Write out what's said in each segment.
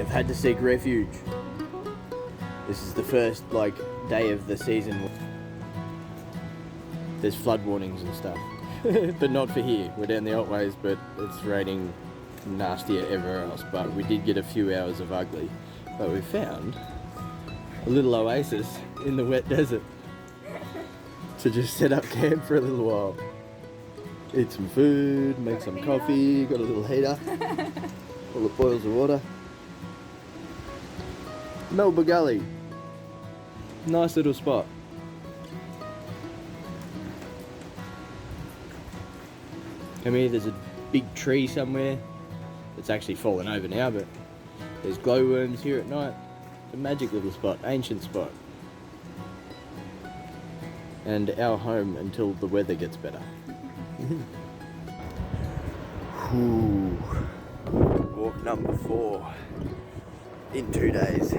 have had to seek refuge. This is the first day of the season. There's flood warnings and stuff, but not for here. We're down the Otways, but it's raining nastier everywhere else. But we did get a few hours of ugly. But we found a little oasis in the wet desert to just set up camp for a little while. Eat some food, make some coffee, got a little heater, full of boils of water. Melba Gully. Nice little spot. Come here, there's a big tree somewhere. It's actually fallen over now, but there's glowworms here at night. It's a magic little spot, ancient spot. And our home until the weather gets better. Walk number 4 in 2 days.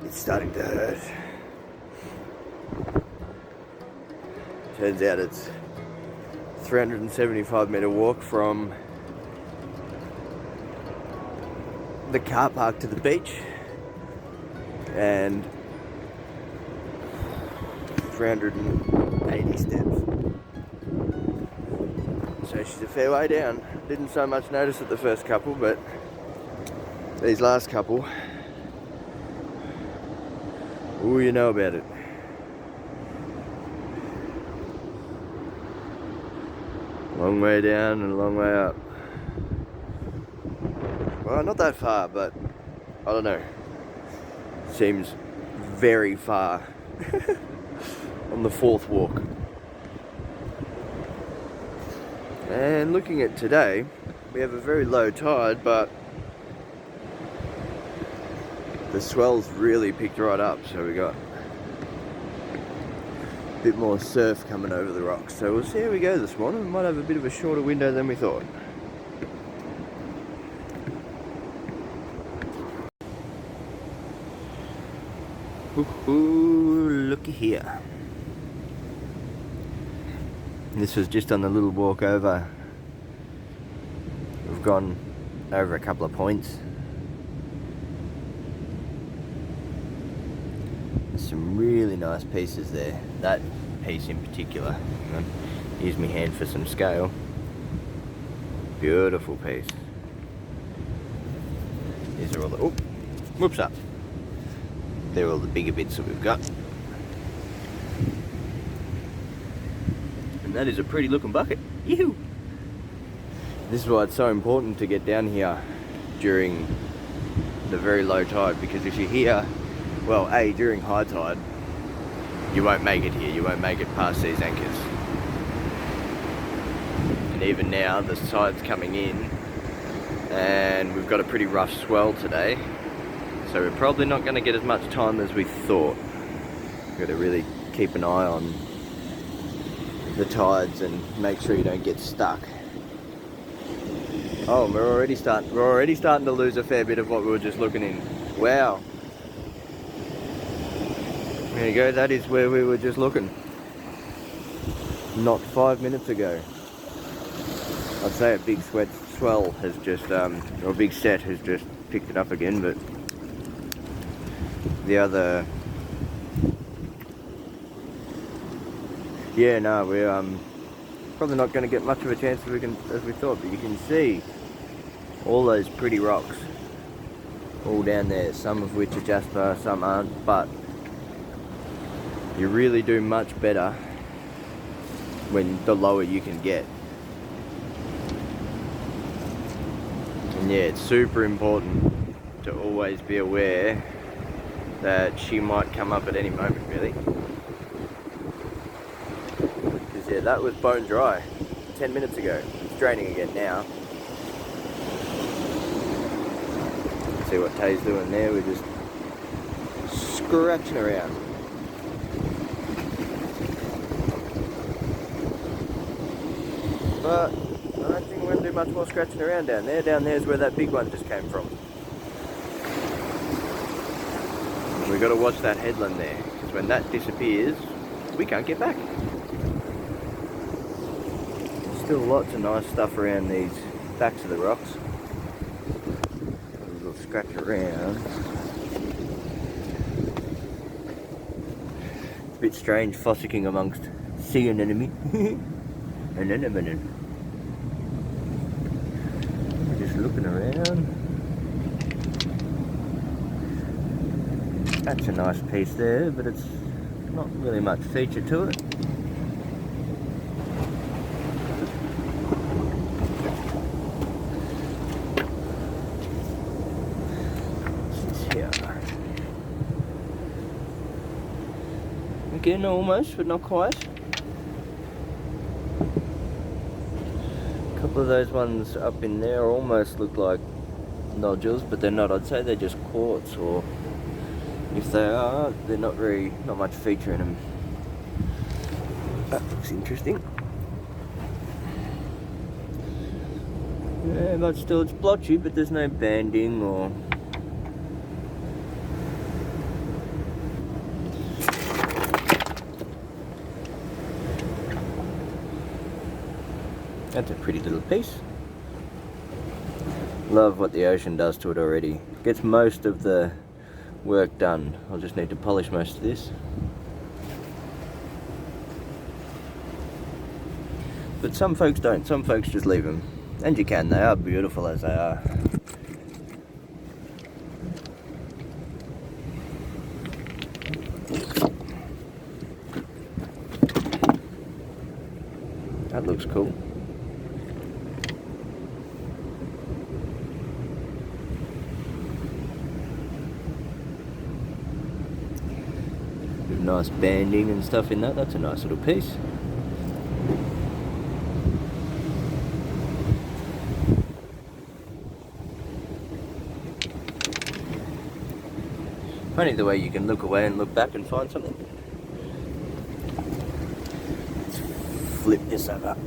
It's starting to hurt. Turns out it's 375-meter walk from the car park to the beach and 380 steps. So she's a fair way down. Didn't so much notice at the first couple, but these last couple, ooh, you know about it. Long way down and a long way up. Well, not that far, but I don't know. Seems very far on the 4th walk. And looking at today, we have a very low tide, but the swell's really picked right up, so we got a bit more surf coming over the rocks. So we'll see how we go this morning. We might have a bit of a shorter window than we thought. Ooh, looky here. This was just on the little walk over. We've gone over a couple of points. There's some really nice pieces there. That piece in particular. Use my hand for some scale. Beautiful piece. These are all the, oh, whoops up. They're all the bigger bits that we've got. And that is a pretty looking bucket. Yoo-hoo! This is why it's so important to get down here during the very low tide, because if you're here, well, A, during high tide, you won't make it here. You won't make it past these anchors. And even now, the tide's coming in, and we've got a pretty rough swell today. So we're probably not going to get as much time as we thought. We've got to really keep an eye on the tides and make sure you don't get stuck. Oh, we're already starting to lose a fair bit of what we were just looking in. Wow. There you go, that is where we were just looking. Not 5 minutes ago. I'd say a big swell has just, or a big set has just picked it up again, but the other, yeah, no, we're probably not going to get much of a chance as we thought, but you can see all those pretty rocks all down there, some of which are Jasper, some aren't, but you really do much better when the lower you can get. And yeah, it's super important to always be aware that she might come up at any moment, really. Because yeah, that was bone dry 10 minutes ago. It's draining again now. See what Tay's doing there, we're just scratching around. But I don't think we're going to do much more scratching around down there. Down there is where that big one just came from. We've got to watch that headland there, because when that disappears, we can't get back. There's still lots of nice stuff around these backs of the rocks. Little scratch around. It's a bit strange fossicking amongst sea anemone. Anemone. Just looking around. That's a nice piece there, but it's not really much feature to it. Again, almost, but not quite. A couple of those ones up in there almost look like nodules, but they're not. I'd say they're just quartz, or if they are, they're not much feature in them. That looks interesting. Yeah, but still it's blotchy, but there's no banding or... That's a pretty little piece. Love what the ocean does to it already. Gets most of the work done. I'll just need to polish most of this. But some folks don't. Some folks just leave them. And you can. They are beautiful as they are. That looks cool. Nice banding and stuff in that. That's a nice little piece. Funny the way you can look away and look back and find something. Let's flip this over.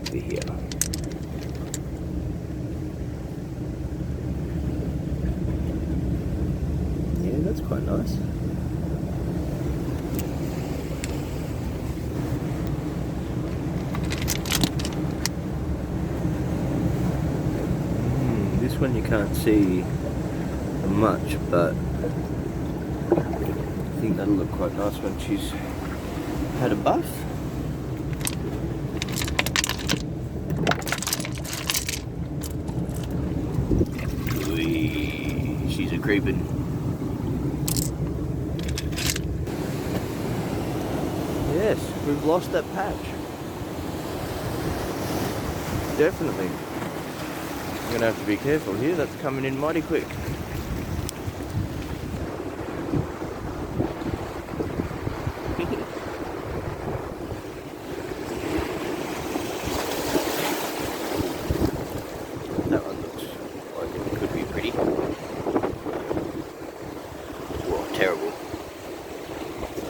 Over here. That's quite nice. This one you can't see much, but I think that'll look quite nice when she's had a buff. Whee, she's a creeping. Yes, we've lost that patch. Definitely. I'm gonna have to be careful here, that's coming in mighty quick. That one looks like it could be pretty. Whoa, terrible.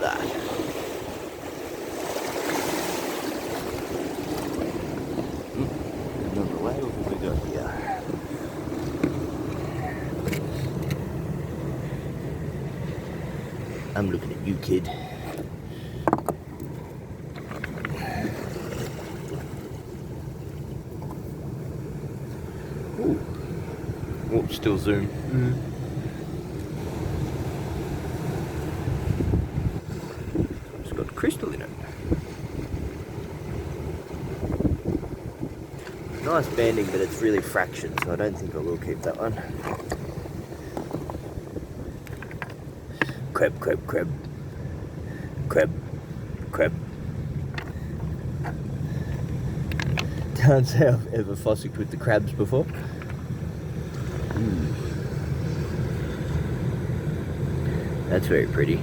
That. Another way, what have we got here? I'm looking at you, kid. Ooh. Oh, still zoom. It's got crystal in it. Nice banding, but it's really fractured, so I don't think I will keep that one. Crab, crab, crab. Crab, crab. Can't say I've ever fossicked with the crabs before. That's very pretty.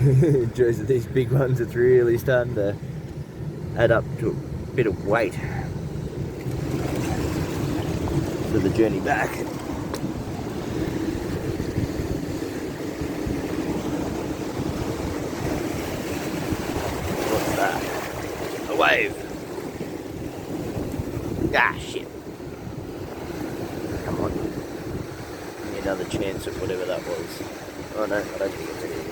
Enjoys these big ones, it's really starting to add up to a bit of weight for the journey back. What's that? A wave. Ah, shit. Come on. Give me another chance at whatever that was. Oh no, I don't think it's anything.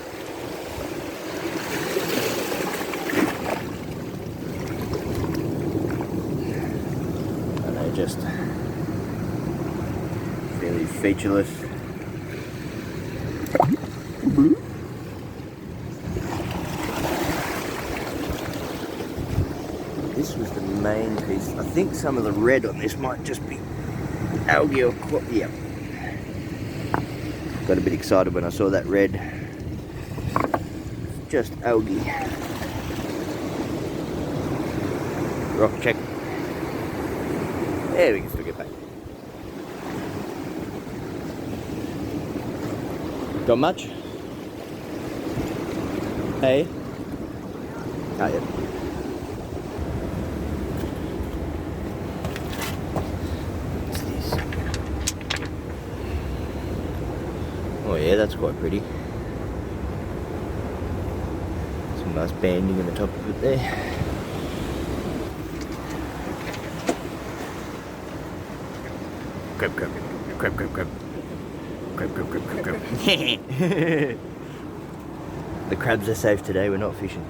just fairly featureless. This was the main piece. I think some of the red on this might just be algae or yeah. Got a bit excited when I saw that red. Just algae. Rock check. There, we can still get back. Got much? Hey? Oh, yeah. What's this? Oh yeah, that's quite pretty. Some nice banding on the top of it there. Crab, crab, crab, crab, crab. Crab, crab, crab, crab, crab. The crabs are safe today, we're not fishing.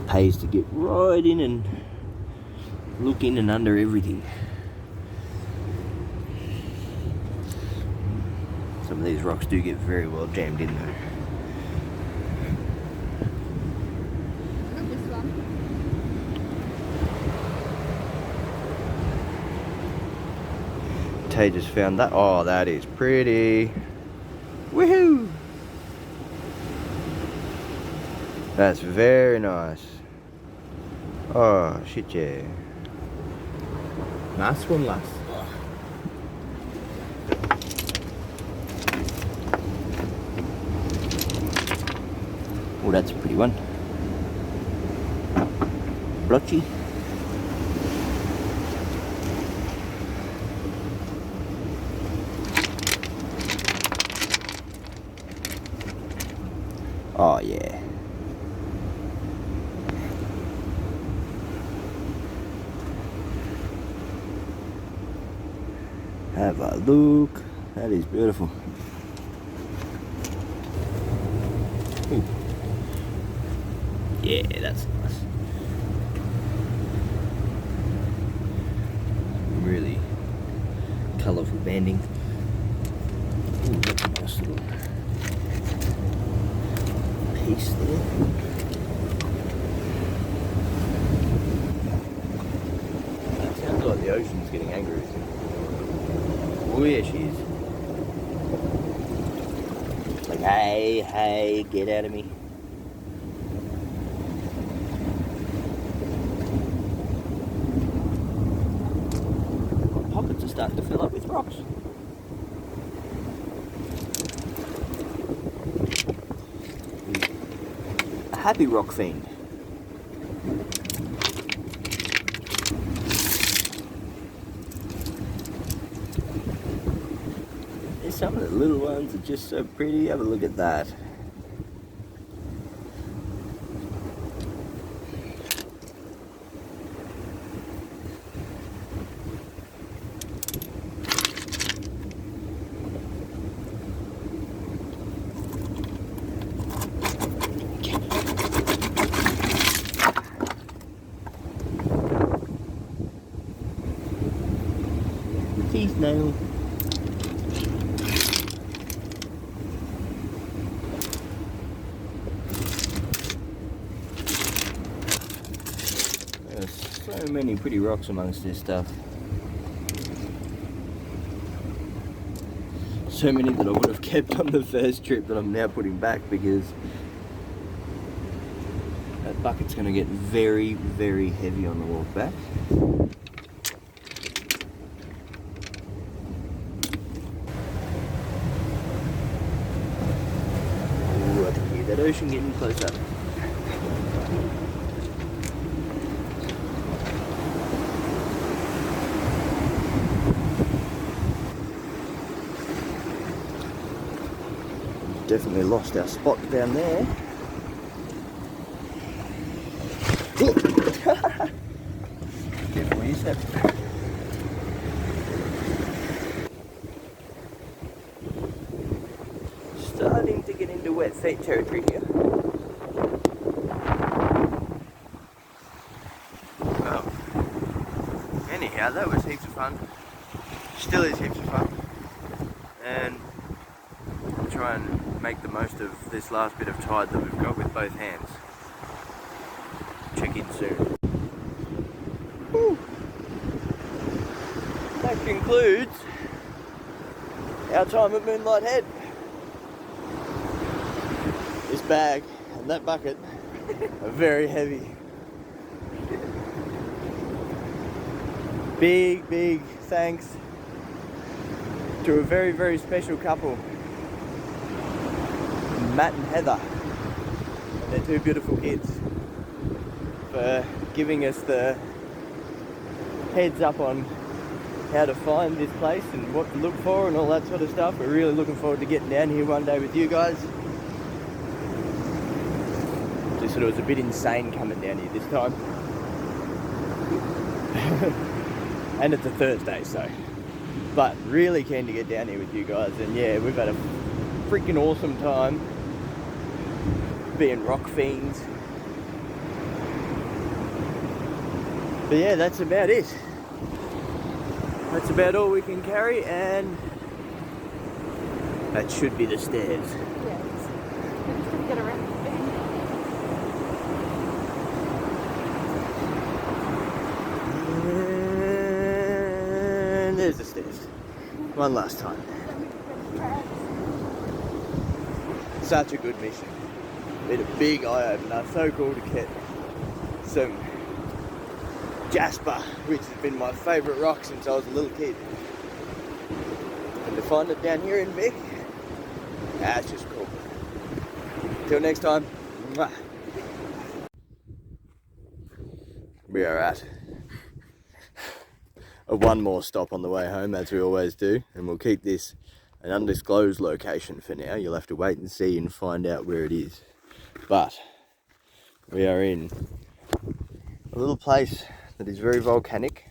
Pays to get right in and look in and under everything. Some of these rocks do get very well jammed in though. Not this one. Tay just found that. Oh, that is pretty. Woohoo! That's very nice. Oh, shit, yeah. Nice one, lass. Oh, that's a pretty one. Blotchy. Oh, yeah. Have a look. That is beautiful. Ooh. Yeah, that's nice. Really colourful banding. Ooh, that's a nice little piece there. It sounds like the ocean's getting angry with him. Oh yeah, she is. Like, hey, hey, get out of me. My pockets are starting to fill up with rocks. A happy rock fiend. Some of the little ones are just so pretty. Have a look at that. Teeth nail. So many pretty rocks amongst this stuff. So many that I would have kept on the first trip that I'm now putting back because that bucket's going to get very, very heavy on the walk back. Ooh, I can hear that ocean getting closer. Definitely lost our spot down there. Careful where you step. territory here. Well, anyhow, that was heaps of fun. Still is heaps of fun. And we'll try and make the most of this last bit of tide that we've got with both hands. Check in soon. Woo. That concludes our time at Moonlight Head. This bag and that bucket are very heavy. Big thanks to a very, very special couple, Matt and Heather, and their two beautiful kids, for giving us the heads up on how to find this place and what to look for and all that sort of stuff. We're really looking forward to getting down here one day with you guys. Just thought it was a bit insane coming down here this time. And it's a Thursday, so. But really keen to get down here with you guys, and yeah, we've had a freaking awesome time being rock fiends. But yeah, that's about it. That's about all we can carry, and that should be the stairs. Yeah, we're just gonna get around the bend. And there's the stairs. One last time. Such a good mission. Been a big eye opener. So cool to get some Jasper, which has been my favourite rock since I was a little kid. And to find it down here in Vic, that's just cool. Till next time, mwah. We are at one more stop on the way home, as we always do, and we'll keep this an undisclosed location for now. You'll have to wait and see and find out where it is. But we are in a little place that is very volcanic.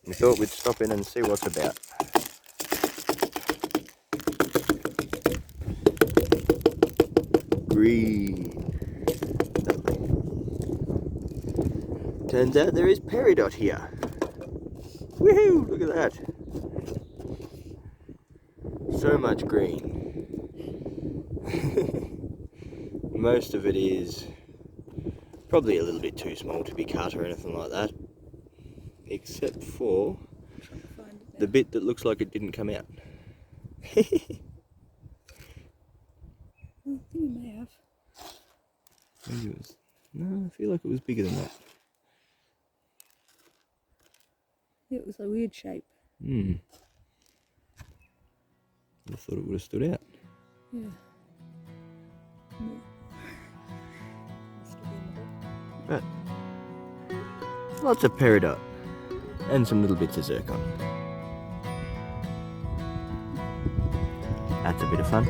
We thought we'd stop in and see what's about. Green. Lovely. Turns out there is peridot here. Woohoo! Look at that. So much green. Most of it is probably a little bit too small to be cut or anything like that, except for the bit that looks like it didn't come out. I think you may have. Maybe it was, no, I feel like it was bigger than that. It was a weird shape. I thought it would have stood out. Yeah. But lots of peridot and some little bits of zircon. That's a bit of fun.